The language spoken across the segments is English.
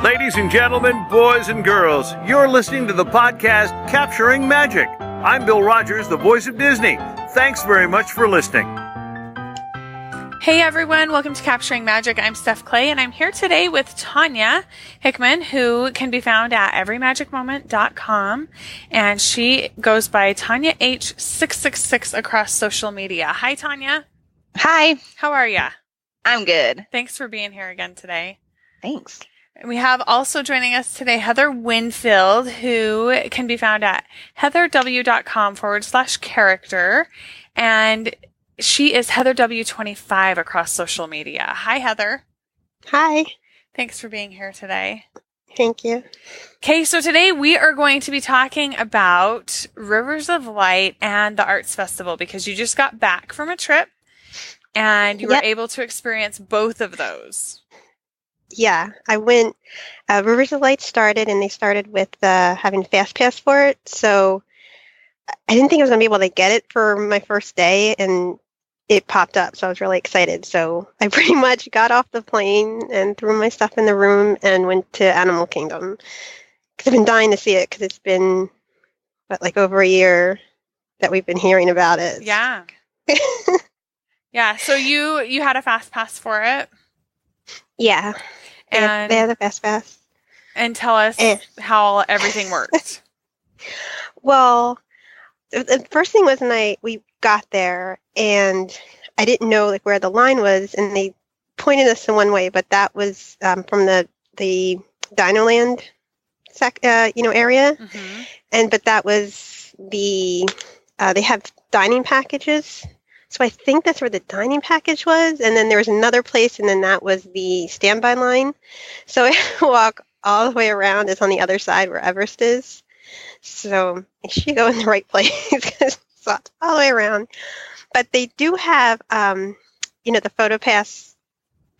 Ladies and gentlemen, boys and girls, you're listening to the podcast Capturing Magic. I'm Bill Rogers, the voice of Disney. Thanks very much for listening. Hey everyone, welcome to Capturing Magic. I'm Steph Clay, and I'm here today with Tonya Hickman, who can be found at everymagicmoment.com, and she goes by Tonya H666 across social media. Hi, Tonya. Hi. How are ya? I'm good. Thanks for being here again today. Thanks. We have also joining us today Heather Winfield, who can be found at heatherw.com/character, and she is HeatherW25 across social media. Hi, Heather. Hi. Thanks for being here today. Thank you. Okay, so today we are going to be talking about Rivers of Light and the Arts Festival because you just got back from a trip and you were able to experience both of those. Yeah, I went, Rivers of Light started and they started with having FastPass for it. So I didn't think I was going to be able to get it for my first day and it popped up. So I was really excited. So I pretty much got off the plane and threw my stuff in the room and went to Animal Kingdom. Because I've been dying to see it because it's been, like over a year that we've been hearing about it. Yeah. Yeah. So you had a FastPass for it? Yeah. And they had a FastPass. And tell us how everything worked. Well, the first thing was we got there and I didn't know where the line was, and they pointed us in one way, but that was from the Dinoland area, but that was they have dining packages, so I think that's where the dining package was, and then there was another place, and then that was the standby line. So I walk all the way around. It's on the other side where Everest is. So I should go in the right place because it's all the way around. But they do have, the PhotoPass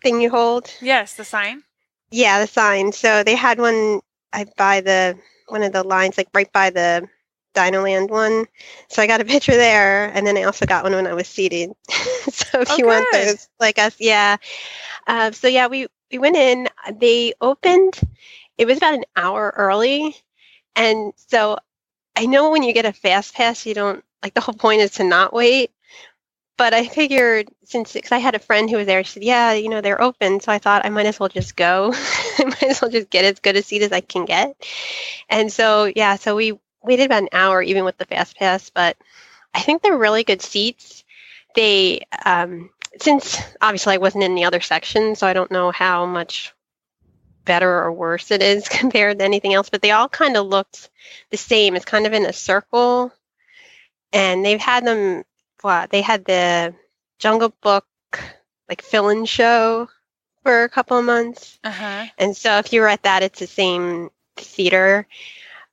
thing you hold. Yes, the sign. Yeah, the sign. So they had one one of the lines, right by the Dinoland one. So I got a picture there, and then I also got one when I was seated. So if you want those, like us, yeah. We went in. They opened. It was about an hour early. And so I know when you get a FastPass, you don't, the whole point is to not wait. But I figured because I had a friend who was there, she said, yeah, they're open. So I thought I might as well just go. I might as well just get as good a seat as I can get. And so, so we waited about an hour even with the FastPass. But I think they're really good seats. They, since obviously I wasn't in the other section, so I don't know how much better or worse it is compared to anything else, but they all kind of looked the same. It's kind of in a circle, and they've had them. They had the Jungle Book fill-in show for a couple of months, and so if you were at that, it's the same theater,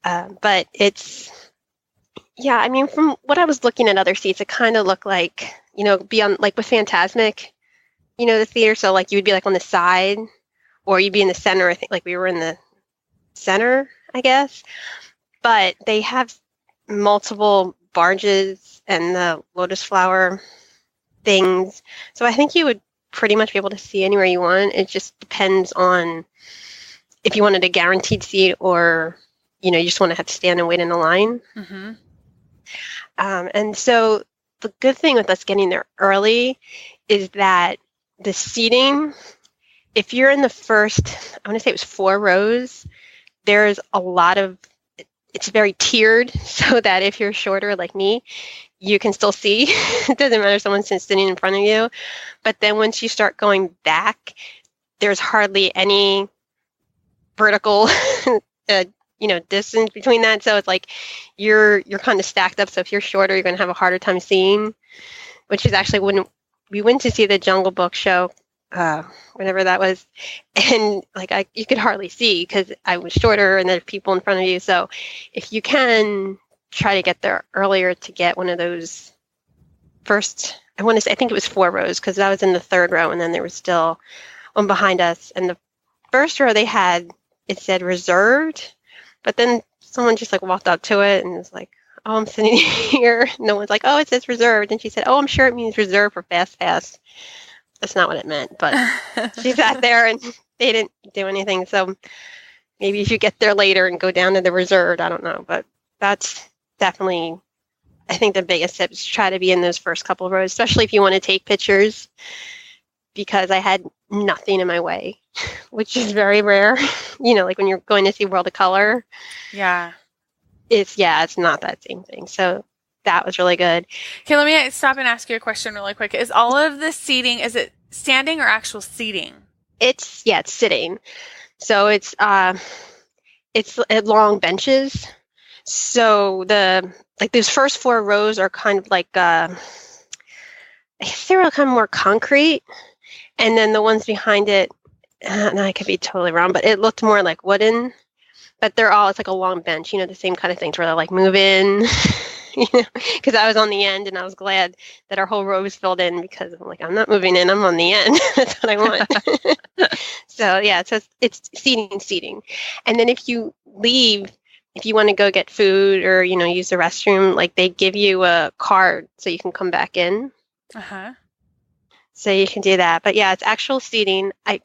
but it's from what I was looking at other seats, it kind of looked like beyond with Fantasmic, the theater. So you would be on the side. Or you'd be in the center. I think we were in the center, I guess. But they have multiple barges and the lotus flower things. So I think you would pretty much be able to see anywhere you want. It just depends on if you wanted a guaranteed seat or, you just want to have to stand and wait in a line. And so the good thing with us getting there early is that the seating, if you're in the first, I want to say it was 4 rows, there's a lot of, it's very tiered so that if you're shorter like me, you can still see. It doesn't matter if someone's sitting in front of you. But then once you start going back, there's hardly any vertical, distance between that. So it's you're kind of stacked up. So if you're shorter, you're going to have a harder time seeing, which is actually when we went to see the Jungle Book show, whenever that was, and you could hardly see because I was shorter and there's people in front of you. So if you can try to get there earlier to get one of those first, I think it was 4 rows because I was in the 3rd row and then there was still one behind us. And the first row they had, it said reserved, but then someone just walked up to it and was like, oh, I'm sitting here. No one's oh, it says reserved. And she said, oh, I'm sure it means reserved for FastPass. That's not what it meant, but she sat there and they didn't do anything. So maybe if you get there later and go down to the reserved, I don't know. But that's definitely, I think the biggest tip is to try to be in those first couple of rows, especially if you want to take pictures, because I had nothing in my way, which is very rare. Like when you're going to see World of Color. Yeah. It's not that same thing. So that was really good. Okay, let me stop and ask you a question really quick. Is all of the seating, is it standing or actual seating? It's sitting. So it's long benches. So those first 4 rows are kind of like I guess they were kind of more concrete, and then the ones behind it, and I could be totally wrong, but it looked more like wooden. But it's like a long bench, the same kind of things where they're like move in, because I was on the end and I was glad that our whole row was filled in, because I'm like, I'm not moving in, I'm on the end. That's what I want. So it's seating. And then if you leave, if you want to go get food or, use the restroom, like they give you a card so you can come back in. Uh-huh. So you can do that. But yeah, it's actual seating. I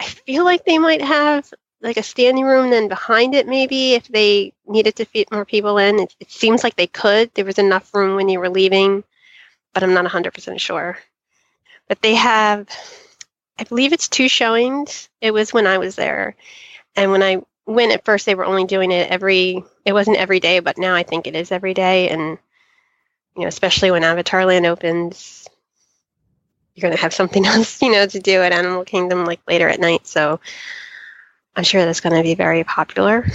feel like they might have like a standing room then behind it, maybe, if they needed to fit more people in. It seems like they could. There was enough room when you were leaving, but I'm not 100% sure. But they have, I believe it's 2 showings. It was when I was there. And when I went at first, they were only doing it it wasn't every day, but now I think it is every day. And, especially when Avatar Land opens, you're going to have something else, to do at Animal Kingdom, like later at night. So I'm sure that's going to be very popular.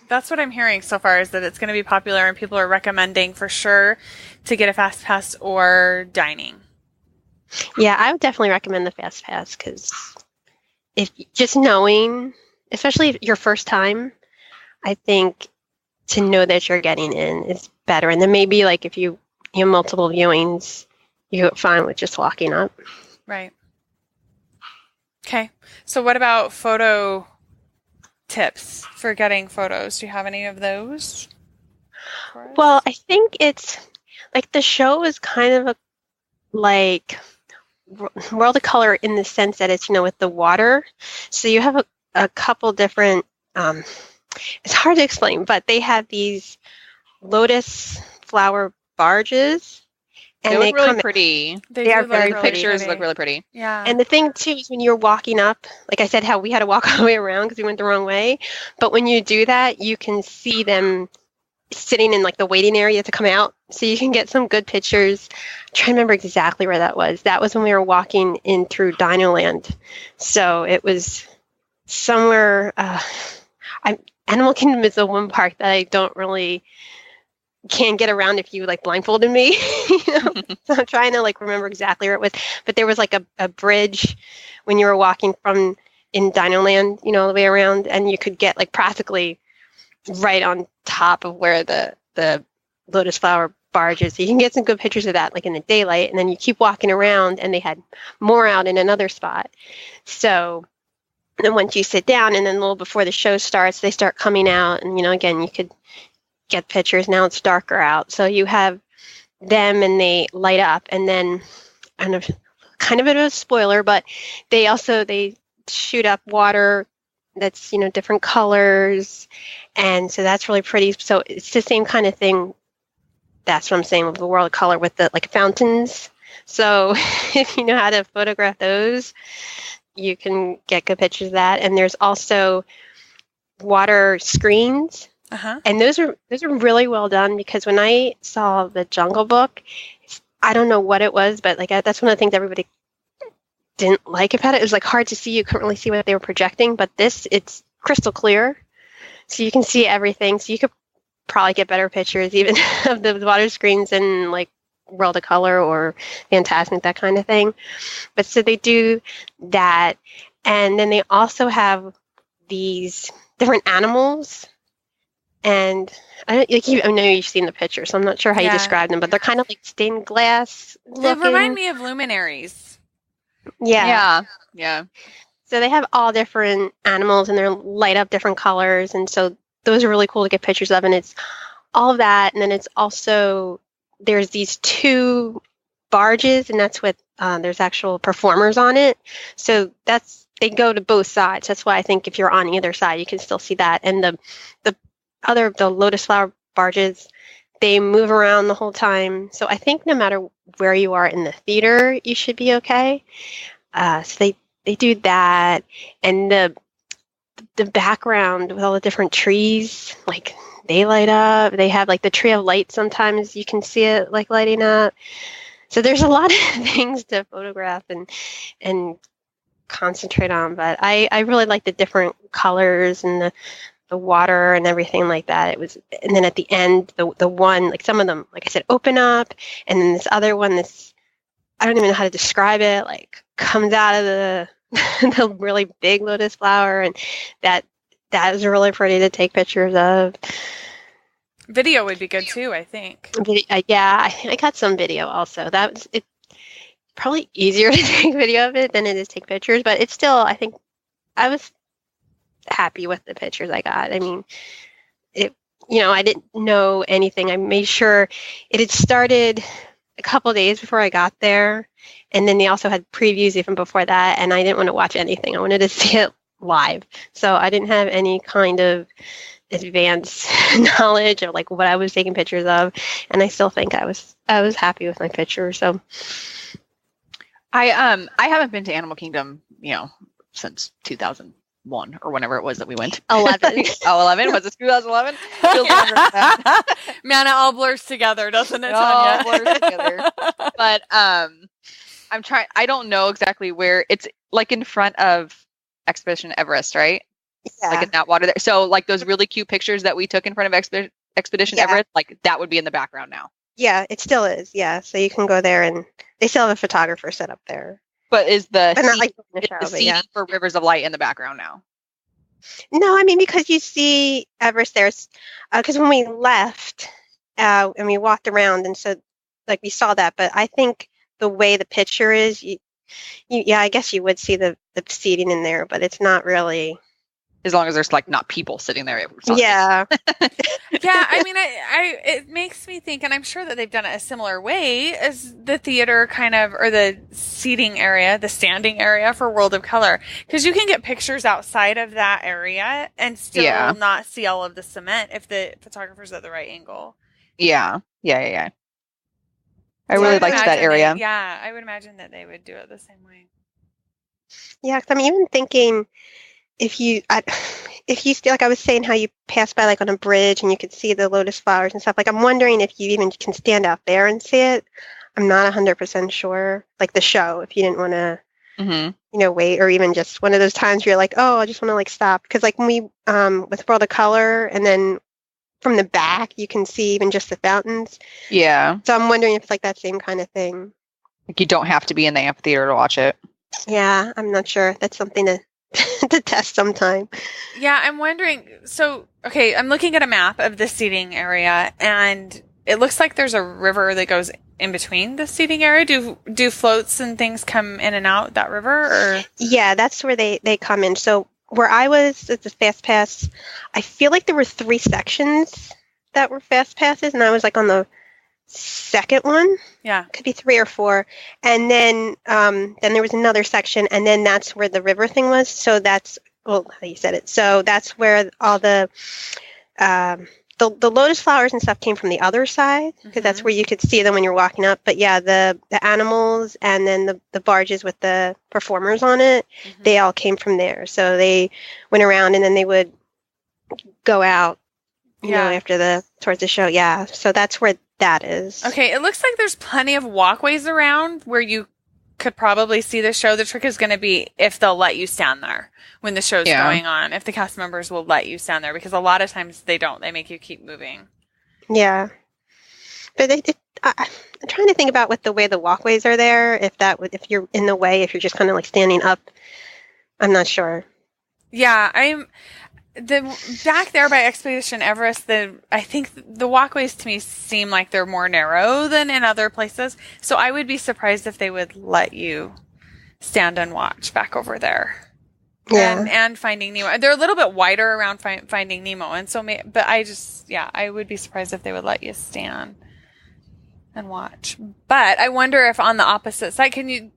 That's what I'm hearing so far, is that it's going to be popular and people are recommending for sure to get a FastPass or dining. Yeah, I would definitely recommend the FastPass, because if just knowing, especially if your first time, I think to know that you're getting in is better. And then maybe like if you have multiple viewings, you're fine with just walking up. Right. Okay. So what about photo tips for getting photos? Do you have any of those? Well, I think it's like the show is kind of like World of Color in the sense that it's, with the water. So you have a couple different, it's hard to explain, but they have these lotus flower barges. And they look really pretty. They are very pretty. Pictures look really pretty. Yeah. And the thing too is when you're walking up, like I said, how we had to walk all the way around because we went the wrong way. But when you do that, you can see them sitting in like the waiting area to come out. So you can get some good pictures. I'm trying to remember exactly where that was. That was when we were walking in through Dino Land. So it was somewhere, Animal Kingdom is the one park that I can't get around if you like blindfolded me. So I'm trying to like remember exactly where it was, but there was like a bridge when you were walking from in Dino Land, all the way around, and you could get like practically right on top of where the lotus flower barge is. So you can get some good pictures of that like in the daylight, and then you keep walking around, and they had more out in another spot. So then once you sit down, and then a little before the show starts, they start coming out, and again, you could get pictures. Now it's darker out, so you have them and they light up, and then kind of a bit of a spoiler, but they shoot up water that's different colors, and so that's really pretty. So it's the same kind of thing. That's what I'm saying with the World of Color with the like fountains. So if you know how to photograph those, you can get good pictures of that. And there's also water screens. Uh-huh. And those are really well done, because when I saw the Jungle Book, I don't know what it was, but like that's one of the things everybody didn't like about it. It was like hard to see. You couldn't really see what they were projecting, but it's crystal clear, so you can see everything. So you could probably get better pictures even of the water screens than like World of Color or Fantasmic, that kind of thing. But so they do that, and then they also have these different animals. And I know you've seen the picture, so I'm not sure how you describe them, but they're kind of like stained glass looking. They remind me of luminaries. Yeah. Yeah. So they have all different animals, and they're light up different colors, and so those are really cool to get pictures of. And it's all of that, and then it's also there's these 2 barges, and that's what there's actual performers on it. So that's they go to both sides. That's why I think if you're on either side, you can still see that. And the lotus flower barges, they move around the whole time. So I think no matter where you are in the theater, you should be okay. So they do that, and the background with all the different trees, like they light up. They have like the tree of light. Sometimes you can see it like lighting up. So there's a lot of things to photograph and concentrate on. But I really like the different colors and the water and everything like that. And then at the end, the one, like some of them, like I said, open up, and then this other one, I don't even know how to describe it, like comes out of the the really big lotus flower, and that is really pretty to take pictures of. Video would be good too, I think. Yeah, I got some video also. That was it. Probably easier to take video of it than it is take pictures, but it's still, I think I was happy with the pictures I got. I mean, I didn't know anything. I made sure it had started a couple days before I got there, and then they also had previews even before that, and I didn't want to watch anything. I wanted to see it live, so I didn't have any kind of advanced knowledge of like what I was taking pictures of, and I still think I was happy with my picture. So I haven't been to Animal Kingdom, since 2001 or whenever it was that we went. 11. Oh, 11? Was it 2011? Feels longer than that. Man, it all blurs together, doesn't it, It all Tonya? blurs together. But I don't know exactly where. It's like in front of Expedition Everest, right? Yeah. Like in that water there. So like those really cute pictures that we took in front of Expedition Everest, like that would be in the background now. Yeah, it still is. Yeah, so you can go there, and they still have a photographer set up there. But is the But not like in the show, is the but yeah. seating for Rivers of Light in the background now? No, I mean, because you see Everest there's, because when we left, and we walked around, and so like we saw that, but I think the way the picture is, I guess you would see the seating in there, but it's not really. As long as there's like not people sitting there. Yeah. Yeah, I mean, it makes me think, and I'm sure that they've done it a similar way as the theater kind of, or the seating area, the standing area for World of Color, because you can get pictures outside of that area and still not see all of the cement if the photographer's at the right angle. Yeah. I really liked that area. I would imagine that they would do it the same way. Yeah, 'cause I'm even thinking, if you see, like I was saying, how you pass by like on a bridge and you could see the lotus flowers and stuff, like I'm wondering if you even can stand out there and see it. I'm not 100% sure, like the show, if you didn't want to, wait, or even just one of those times where you're like, oh, I just want to like stop. Because like when we, with World of Color, and then from the back, you can see even just the fountains. Yeah. So I'm wondering if it's like that same kind of thing. Like you don't have to be in the amphitheater to watch it. Yeah, I'm not sure. That's something to to test sometime. Yeah, I'm wondering. So, okay, I'm looking at a map of the seating area, and it looks like there's a river that goes in between the seating area. Do floats and things come in and out that river? Or? Yeah, that's where they come in. So where I was at the FastPass, I feel like there were 3 sections that were FastPasses, and I was like on the second one. Yeah, could be 3 or 4, and then there was another section, and then that's where the river thing was. So that's how you said it. So that's where all the lotus flowers and stuff came from the other side, because that's where you could see them when you're walking up. But yeah, the animals and then the barges with the performers on it, they all came from there. So they went around, and then they would go out, you know, after towards the show. Yeah, so that's where that is. Okay, it looks like there's plenty of walkways around where you could probably see the show. The trick is going to be if they'll let you stand there when the show's going on, if the cast members will let you stand there, because a lot of times they don't. They make you keep moving. Yeah. But I'm trying to think about with the way the walkways are there, if you're in the way, if you're just kind of like standing up. I'm not sure. Yeah, back there by Expedition Everest, I think the walkways to me seem like they're more narrow than in other places. So I would be surprised if they would let you stand and watch back over there. Yeah. And Finding Nemo. They're a little bit wider around Finding Nemo. And so, but I would be surprised if they would let you stand and watch. But I wonder if on the opposite side,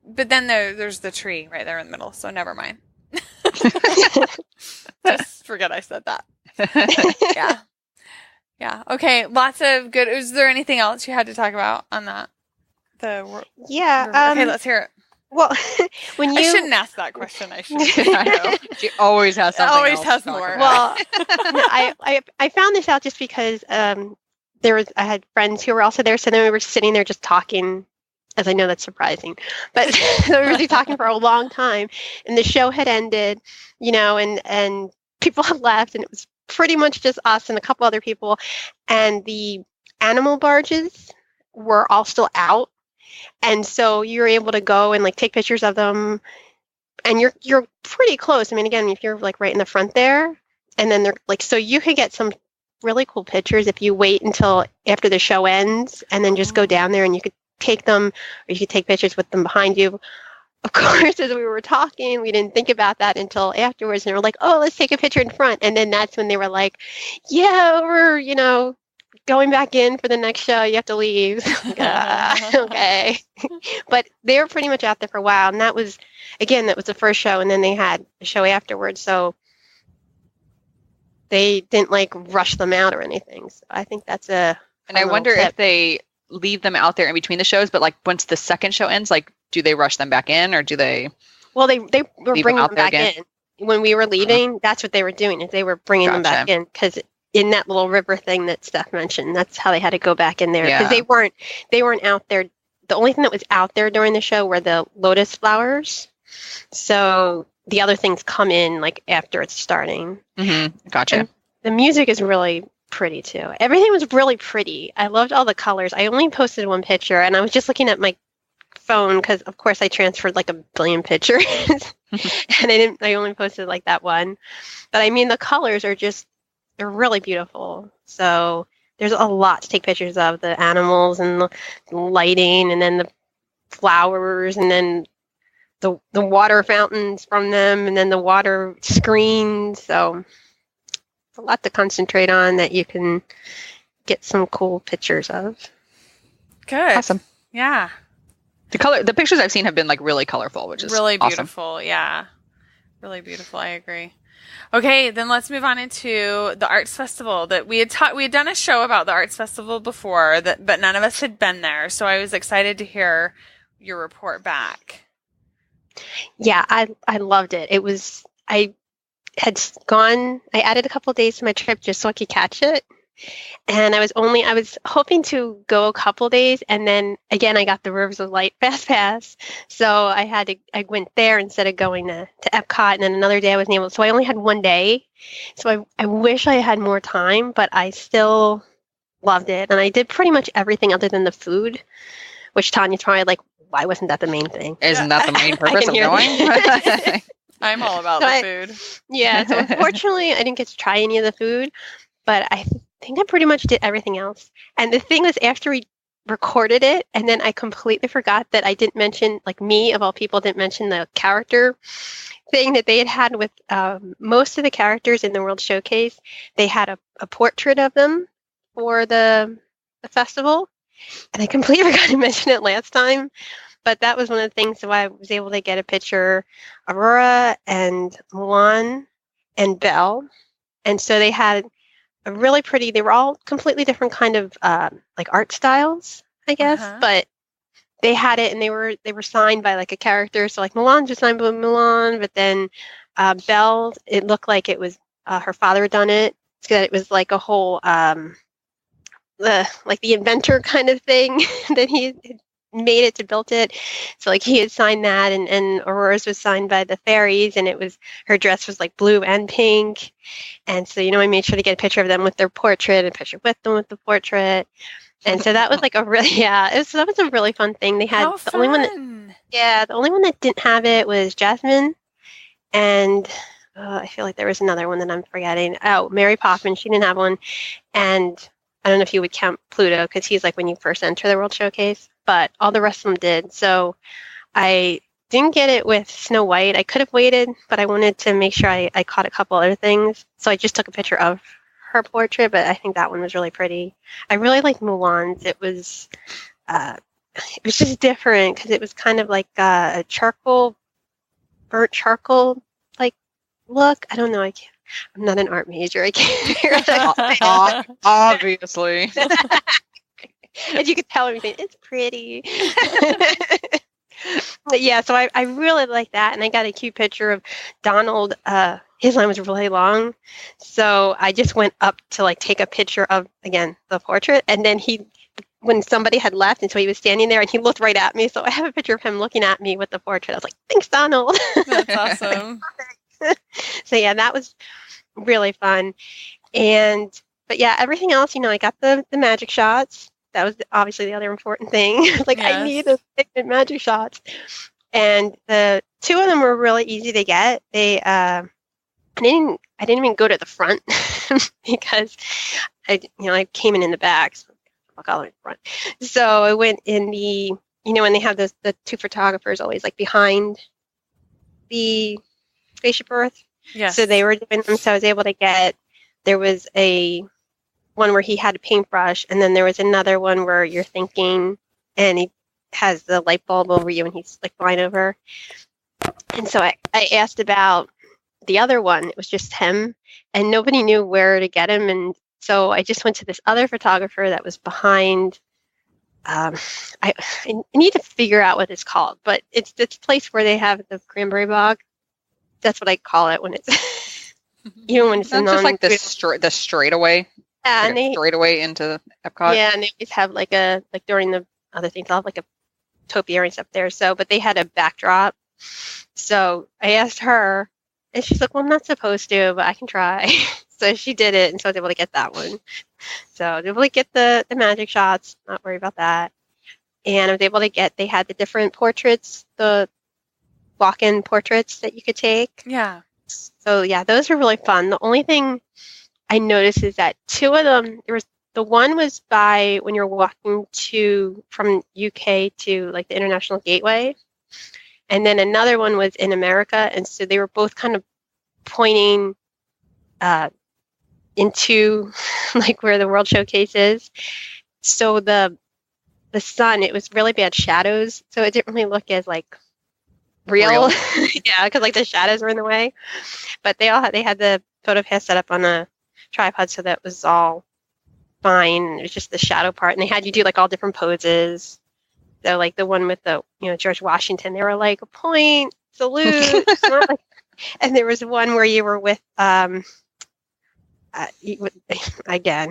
but then there's the tree right there in the middle. So never mind. Just forget I said that. Yeah. Yeah. Okay. Lots of good. Is there anything else you had to talk about on that? Yeah. Okay, let's hear it. Well, when you I shouldn't ask that question. I should. I know. She always has something. Always else has to talk more. about. Well, I found this out just because I had friends who were also there, so then we were sitting there just talking. As I know that's surprising, but we were just talking for a long time, and the show had ended, and people had left, and it was pretty much just us and a couple other people, and the animal barges were all still out. And so you're able to go and like take pictures of them, and you're pretty close. I mean, again, if you're like right in the front there, and then they're like, so you could get some really cool pictures if you wait until after the show ends, and then just go down there and you could take them, or you could take pictures with them behind you. Of course, as we were talking, we didn't think about that until afterwards, and they were like, oh, let's take a picture in front. And then that's when they were like, yeah, we're, going back in for the next show, you have to leave. Okay. But they were pretty much out there for a while. And that was the first show. And then they had a show afterwards. So they didn't like rush them out or anything. So I think that's And I wonder if they leave them out there in between the shows, but like once the second show ends, like, do they rush them back in, or do they? Well, they were bringing them back in. When we were leaving, that's what they were doing, is they were bringing them back in, because in that little river thing that Steph mentioned, that's how they had to go back in there, because they weren't out there. The only thing that was out there during the show were the lotus flowers. So the other things come in like after it's starting. Mm-hmm. Gotcha. And the music is really pretty too. Everything was really pretty. I loved all the colors. I only posted one picture, and I was just looking at my phone because, of course, I transferred like a billion pictures, and I only posted like that one. But I mean, the colors are they're really beautiful. So there's a lot to take pictures of, the animals and the lighting, and then the flowers, and then the water fountains from them, and then the water screens. So it's a lot to concentrate on that you can get some cool pictures of. Good. Awesome. Yeah. The pictures I've seen have been like really colorful, which is really awesome. Beautiful. Yeah. Really beautiful. I agree. Okay, then let's move on into the Arts Festival that we had done a show about the Arts Festival before, but none of us had been there. So I was excited to hear your report back. Yeah, I loved it. I added a couple of days to my trip just so I could catch it. And I was hoping to go a couple days, and then again I got the Rivers of Light FastPass, so I went there instead of going to Epcot, and then another day I wasn't able. So I only had one day. So I wish I had more time, but I still loved it, and I did pretty much everything other than the food, which Tonya's probably like, why wasn't that the main thing? Isn't that the main purpose of going? I'm all about the food. Yeah, so unfortunately I didn't get to try any of the food, but I think I pretty much did everything else. And the thing was, after we recorded it, and then I completely forgot that I didn't mention, like, me of all people didn't mention the character thing that they had with most of the characters in the World Showcase. They had a portrait of them for the festival, and I completely forgot to mention it last time. But that was one of the things why I was able to get a picture of Aurora and Mulan and Belle. And so they had really pretty. They were all completely different kind of like art styles, I guess. But they had it, and they were signed by like a character. So like Mulan just signed by Mulan, but then Belle, it looked like it was her father had done it. So it was like a whole like the inventor kind of thing that he had made it to build it. So like he had signed that, and Aurora's was signed by the fairies, and it was, her dress was like blue and pink. And so, I made sure to get a picture of them with their portrait, and a picture with them with the portrait. And so that was like that was a really fun thing. They had the only one that didn't have it was Jasmine, and I feel like there was another one that I'm forgetting. Oh, Mary Poppins, she didn't have one. And I don't know if you would count Pluto, because he's like when you first enter the World Showcase, but all the rest of them did. So I didn't get it with Snow White. I could have waited, but I wanted to make sure I caught a couple other things. So I just took a picture of her portrait, but I think that one was really pretty. I really liked Mulan's. It was just different because it was kind of like a burnt charcoal like look. I don't know. I'm not an art major. I can't figure it out. Obviously. As you can tell, everything, it's pretty. But yeah, so I really like that. And I got a cute picture of Donald. His line was really long. So I just went up to like take a picture of, again, the portrait. And then when somebody had left, and so he was standing there and he looked right at me. So I have a picture of him looking at me with the portrait. I was like, thanks, Donald. That's awesome. So yeah, that was really fun. But yeah, everything else, I got the magic shots. That was obviously the other important thing. Like, yes. I need the magic shots. And the two of them were really easy to get. I didn't even go to the front because I came in the back. So I'll go in front. So I went in when they have the two photographers always like behind the spaceship Earth. Yes. So they were doing them. So I was able to there was one where he had a paintbrush, and then there was another one where you're thinking, and he has the light bulb over you, and he's like flying over. And so I asked about the other one. It was just him, and nobody knew where to get him. And so I just went to this other photographer that was behind. I need to figure out what it's called, but it's this place where they have the cranberry bog. That's what I call it when it's when it's not just like the straightaway. Yeah, and straight away into Epcot. Yeah, and they always have during the other things, they'll have like a topiary up there. So, but they had a backdrop. So I asked her, and she's like, "Well, I'm not supposed to, but I can try." So she did it, and so I was able to get that one. So I was able to get the magic shots. Not worry about that. And I was able to they had the different portraits, the walk-in portraits that you could take. Yeah. So yeah, those are really fun. The only thing I noticed is that two of them, the one was by when you're walking from UK to like the International Gateway, and then another one was in America, and so they were both kind of pointing into like where the World Showcase is. So the sun, it was really bad shadows, so it didn't really look as like real. Yeah, because like the shadows were in the way. But they had the PhotoPass set up on a tripod, so that was all fine. It was just the shadow part, and they had you do like all different poses. So like the one with the George Washington, they were like point, salute. And there was one where you were with again,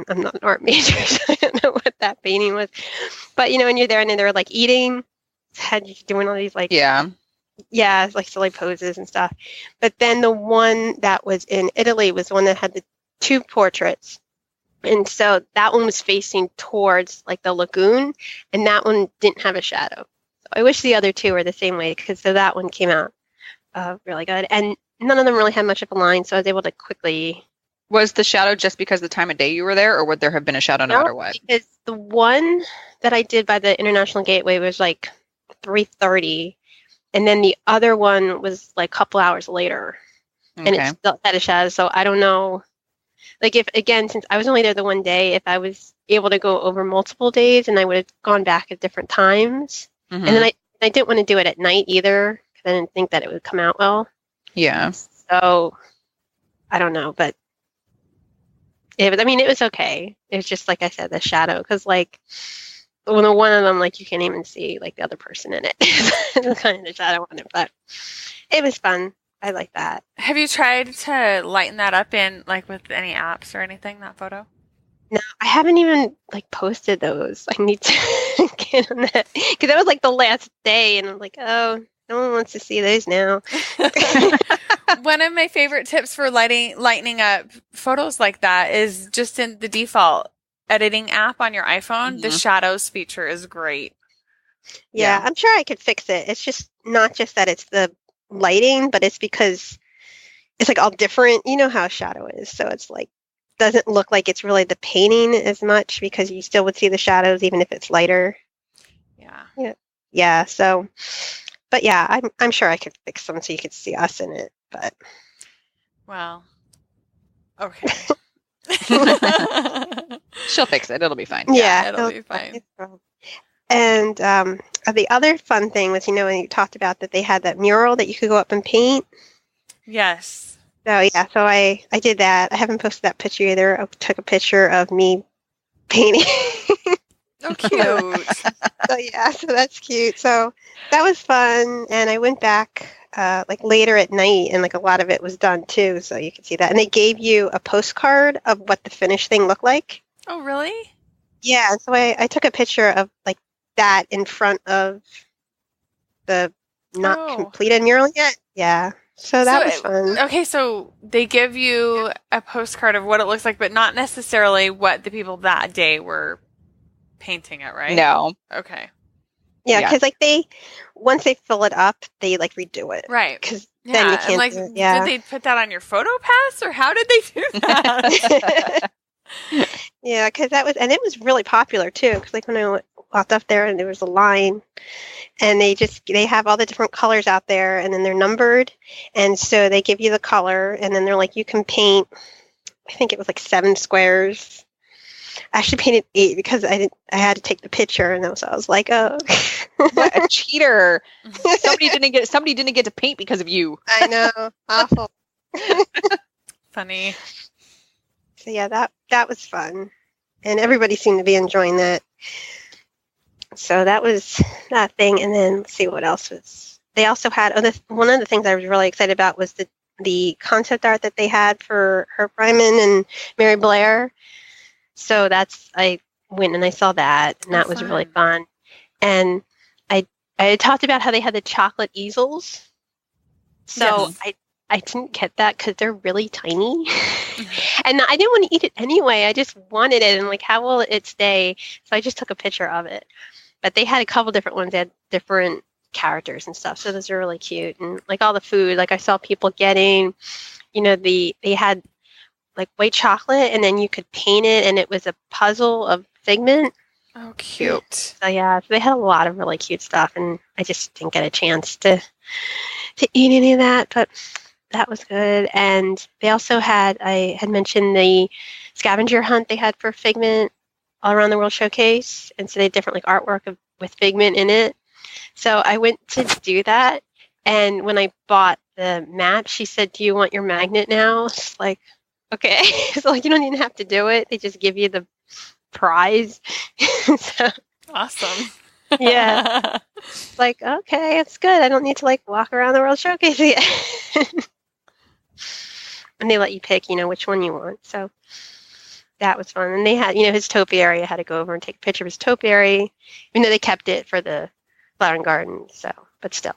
I'm not an art major, so I don't know what that painting was. But when you're there and they were like eating, had you doing all these like like silly poses and stuff. But then the one that was in Italy was the one that had the two portraits, and so that one was facing towards like the lagoon, and that one didn't have a shadow. So I wish the other two were the same way, because so that one came out really good, and none of them really had much of a line, so I was able to quickly. Was the shadow just because the time of day you were there, or would there have been a shadow no matter what? Because the one that I did by the International Gateway was like 3:30, and then the other one was like a couple hours later, and it still had a shadow. So I don't know. Like since I was only there the one day, if I was able to go over multiple days, and I would have gone back at different times. Mm-hmm. And then I didn't want to do it at night either, because I didn't think that it would come out well. Yeah. So I don't know, but it was okay. It was just, like I said, the shadow, because like one of them, like you can't even see like the other person in it. It's kind of the shadow on it, but it was fun. I like that. Have you tried to lighten that up in like with any apps or anything, that photo? No, I haven't even like posted those. I need to get on that, because that was like the last day, and I'm like, oh, no one wants to see those now. One of my favorite tips for lightening up photos like that is just in the default editing app on your iPhone. Mm-hmm. The shadows feature is great. Yeah, I'm sure I could fix it. It's just not just that it's the lighting, but it's because it's like all different. You know how shadow is, so it's like doesn't look like it's really the painting as much, because you still would see the shadows even if it's lighter. Yeah. So, but yeah, I'm sure I could fix them so you could see us in it. But well, okay. She'll fix it. It'll be fine. Yeah, it'll be fine. And the other fun thing was, when you talked about that they had that mural that you could go up and paint. Yes. So yeah, so I did that. I haven't posted that picture either. I took a picture of me painting. Oh, cute. So yeah, so that's cute. So that was fun, and I went back like later at night, and like a lot of it was done too, so you could see that. And they gave you a postcard of what the finished thing looked like. Oh, really? Yeah, so I took a picture of like that in front of the not completed mural yet. Yeah, so that was fun. Okay, so they give you a postcard of what it looks like, but not necessarily what the people that day were painting it, right? No. Okay. Yeah, because like once they fill it up, they like redo it. Right. Because then you can't like, do it. Yeah. Did they put that on your photo pass, or how did they do that? Yeah, because it was really popular too. Because like when I walked up there and there was a line, and they have all the different colors out there, and then they're numbered, and so they give you the color, and then they're like, you can paint. I think it was like 7 squares. I actually painted 8 because I had to take the picture, and I was like, oh, what a cheater! Somebody didn't get to paint because of you. I know, awful. Funny. So yeah, that was fun, and everybody seemed to be enjoying that. So that was that thing, and then let's see what else was. They also had one of the things I was really excited about was the concept art that they had for Herb Ryman and Mary Blair. So I went and I saw that, and that was really fun. And I had talked about how they had the chocolate easels. So yes. I didn't get that because they're really tiny. And I didn't want to eat it anyway. I just wanted it, and like, how will it stay? So I just took a picture of it. But they had a couple different ones. They had different characters and stuff. So those are really cute. And like all the food, like I saw people getting, they had like white chocolate, and then you could paint it, and it was a puzzle of Figment. Oh, cute. So yeah, so they had a lot of really cute stuff, and I just didn't get a chance to eat any of that, but that was good. And they also I had mentioned the scavenger hunt they had for Figment all around the World Showcase, and so they had different like artwork with Figment in it. So I went to do that, and when I bought the map, she said, "Do you want your magnet now?" It's like, okay. So like, you don't even have to do it. They just give you the prize. So, awesome. Yeah. It's like, okay, it's good. I don't need to like walk around the World Showcase again. And they let you pick, which one you want. So that was fun. And they had, his topiary. I had to go over and take a picture of his topiary, even though they kept it for the flower and garden. So, but still.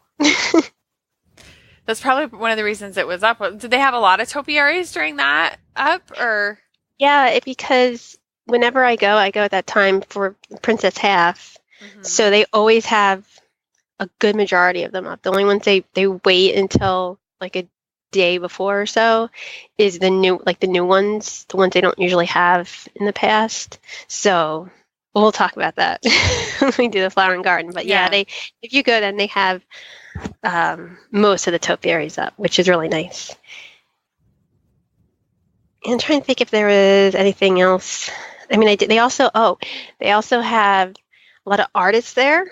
That's probably one of the reasons it was up. Did they have a lot of topiaries during that up, or? Yeah, because whenever I go at that time for Princess Half. Mm-hmm. So they always have a good majority of them up. The only ones they wait until like a day before or so is the new ones, the ones they don't usually have in the past. So we'll talk about that when we do the flower and garden. But yeah, if you go, then they have most of the topiaries up, which is really nice. And I'm trying to think if there was anything else. I mean, they also have a lot of artists there.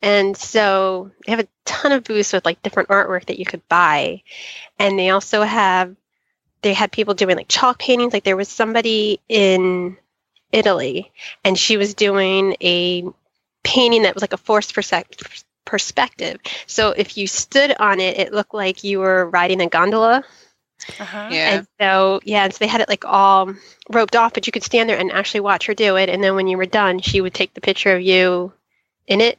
And so they have a ton of booths with like different artwork that you could buy. And they also had people doing like chalk paintings. Like there was somebody in Italy, and she was doing a painting that was like a forced perspective. So if you stood on it, it looked like you were riding a gondola. Uh-huh. Yeah. And so they had it like all roped off, but you could stand there and actually watch her do it. And then when you were done, she would take the picture of you in it.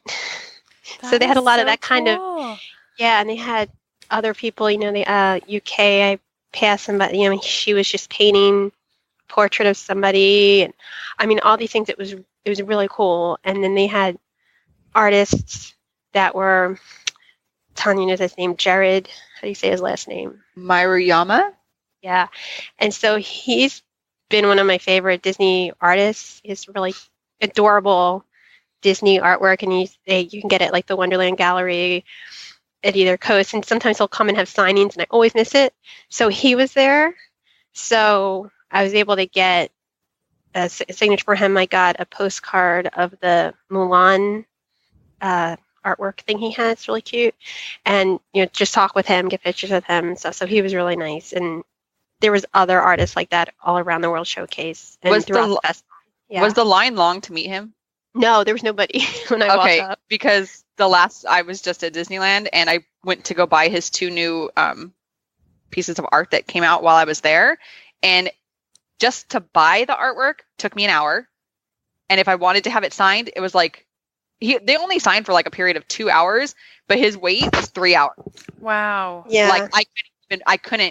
So they had a lot of that kind of, and they had other people, the UK, I passed somebody, she was just painting a portrait of somebody. And I mean, all these things, it was really cool. And then they had artists that were, Tonya knows his name, Jared. How do you say his last name? Maruyama? Yeah. And so he's been one of my favorite Disney artists. He's really adorable Disney artwork, and you can get it like the Wonderland Gallery at either coast, and sometimes he'll come and have signings, and I always miss it. So he was there. So I was able to get a signature for him. I got a postcard of the Mulan artwork thing he has. It's really cute. And, just talk with him, get pictures with him and stuff. So he was really nice. And there was other artists like that all around the World Showcase and throughout the festival. Yeah. Was the line long to meet him? No, there was nobody when I walked up. Because I was just at Disneyland and I went to go buy his 2 new pieces of art that came out while I was there. And just to buy the artwork took me an hour. And if I wanted to have it signed, it was like, they only signed for like a period of 2 hours, but his wait was 3 hours. Wow. Yeah. Like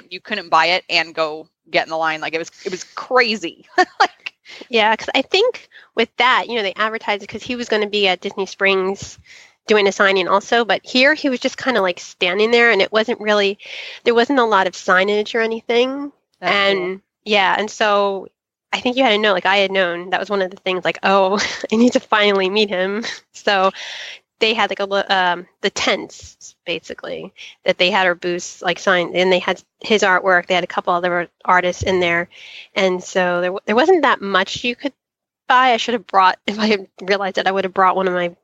you couldn't buy it and go get in the line. Like it was crazy. Like, yeah. Cause I think with that, they advertised it because he was going to be at Disney Springs doing a signing also, but here he was just kind of like standing there and there wasn't a lot of signage or anything. Cool. Yeah. And so I think you had to know, like I had known, that was one of the things like, oh, I need to finally meet him. So they had like the tents basically that they had our booths like signed, and they had his artwork. They had a couple other artists in there. And so there wasn't that much you could buy. I should have brought, if I had realized that, I would have brought one of my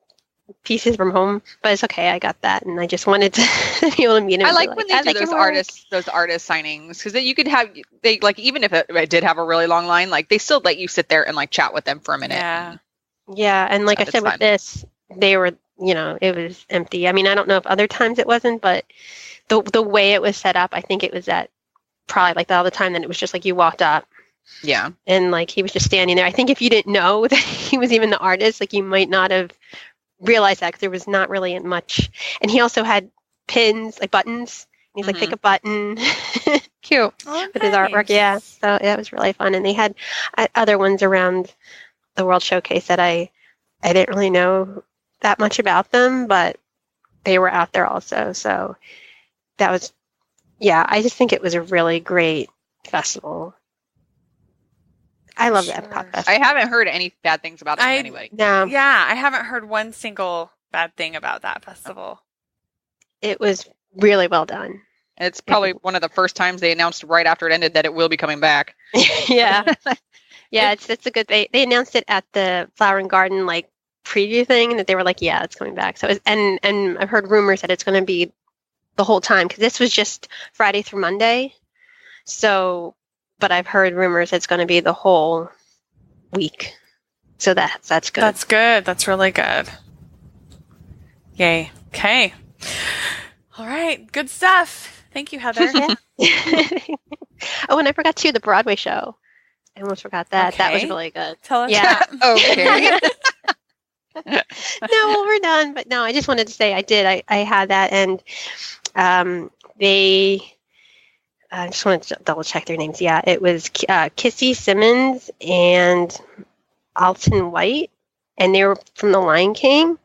pieces from home, but it's okay. I got that, and I just wanted to be able to meet him. I like when they do those artist signings, because you could have even if it did have a really long line, like they still let you sit there and like chat with them for a minute. Yeah, and like I said, with this, they were, it was empty. I mean, I don't know if other times it wasn't, but the way it was set up, I think it was at probably like the other time that it was just like you walked up. Yeah, and like he was just standing there. I think if you didn't know that he was even the artist, like you might not have realized that, because there was not really much. And he also had pins, like buttons. He's like, pick a button. Cute. With his artwork. Yeah. So it was really fun. And they had other ones around the World Showcase that I didn't really know that much about them, but they were out there also. So that was, I just think it was a really great festival. I love the Epcot Festival. I haven't heard any bad things about it from anybody. No. Yeah, I haven't heard one single bad thing about that festival. It was really well done. It's probably one of the first times they announced right after it ended that it will be coming back. Yeah. Yeah, it's a good, they announced it at the Flower and Garden like preview thing, that they were like, yeah, it's coming back. So and I've heard rumors that it's going to be the whole time, because this was just Friday through Monday. So, but I've heard rumors it's going to be the whole week. So that's good. That's good. That's really good. Yay. Okay. All right. Good stuff. Thank you, Heather. Oh, and I forgot too, the Broadway show. I almost forgot that. Okay. That was really good. Tell us. Yeah. Okay. No, well, we're done. But no, I just wanted to say I had that, and I just wanted to double check their names. Yeah, it was Kissy Simmons and Alton White, and they were from The Lion King.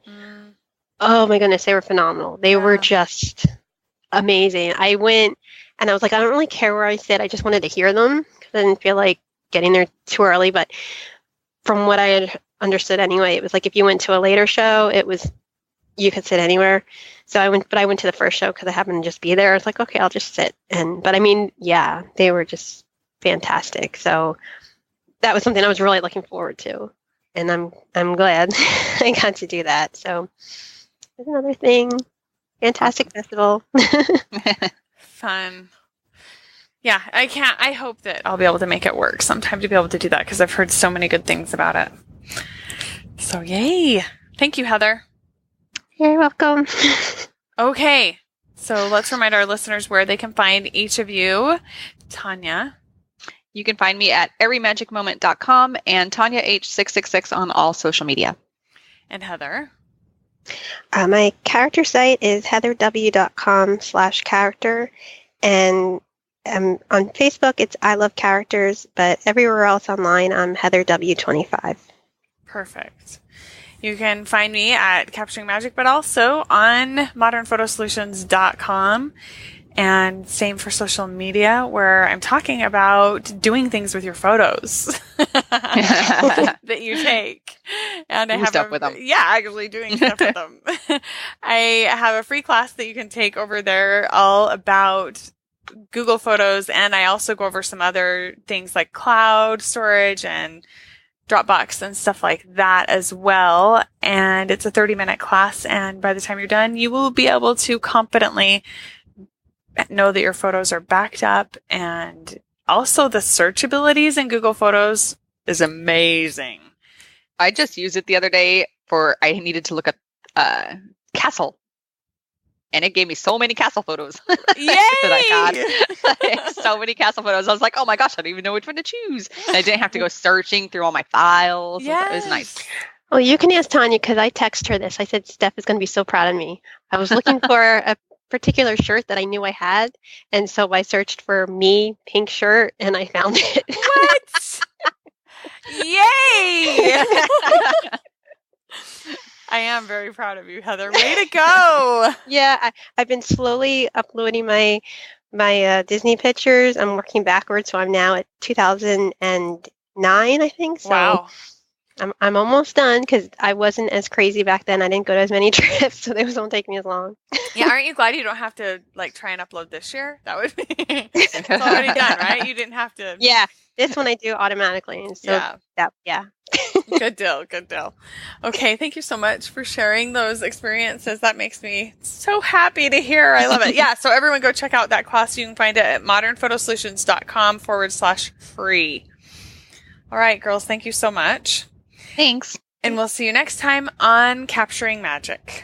Oh my goodness, they were phenomenal. They were just amazing. I went and I was like, I don't really care where I sit. I just wanted to hear them because I didn't feel like getting there too early. But from what I had understood anyway, it was like if you went to a later show, you could sit anywhere. So I went to the first show because I happened to just be there. I was like, okay, I'll just sit. But I mean, yeah, they were just fantastic. So that was something I was really looking forward to, and I'm glad I got to do that. So there's another thing. Fantastic festival. Fun. Yeah, I hope that I'll be able to make it work sometime to be able to do that, because I've heard so many good things about it. So yay. Thank you, Heather. You're welcome. Okay, so let's remind our listeners where they can find each of you. Tonya. You can find me at everymagicmoment.com and Tonya H666 on all social media. And Heather. My character site is heatherw.com/character, and on Facebook it's I Love Characters, but everywhere else online I'm HeatherW25. Perfect. You can find me at Capturing Magic, but also on modernphotosolutions.com. And same for social media, where I'm talking about doing things with your photos that you take. And I have stuff with them. Yeah, actually doing stuff with them. I have a free class that you can take over there all about Google Photos, and I also go over some other things like cloud storage and Dropbox and stuff like that as well. And it's a 30-minute class. And by the time you're done, you will be able to confidently know that your photos are backed up. And also the search abilities in Google Photos is amazing. I just used it the other day I needed to look up castle. And it gave me so many castle photos. Yay! that I got. So many castle photos. I was like, oh my gosh, I don't even know which one to choose. And I didn't have to go searching through all my files. Yes. It was nice. Well, you can ask Tonya because I text her this. I said, Steph is going to be so proud of me. I was looking for a particular shirt that I knew I had. And so I searched for me, pink shirt, and I found it. What? Yay! I am very proud of you, Heather. Way to go! Yeah, I've been slowly uploading my Disney pictures. I'm working backwards, so I'm now at 2009, I think. So Wow. I'm almost done because I wasn't as crazy back then. I didn't go to as many trips, so those won't take me as long. Yeah, aren't you glad you don't have to try and upload this year? That would be it's already done, right? You didn't have to. Yeah, this one I do automatically, and so yeah. Good deal. Okay, thank you so much for sharing those experiences. That makes me so happy to hear. I love it. Yeah, so everyone go check out that class. You can find it at modernphotosolutions.com/free. All right, girls, thank you so much. Thanks. And we'll see you next time on Capturing Magic.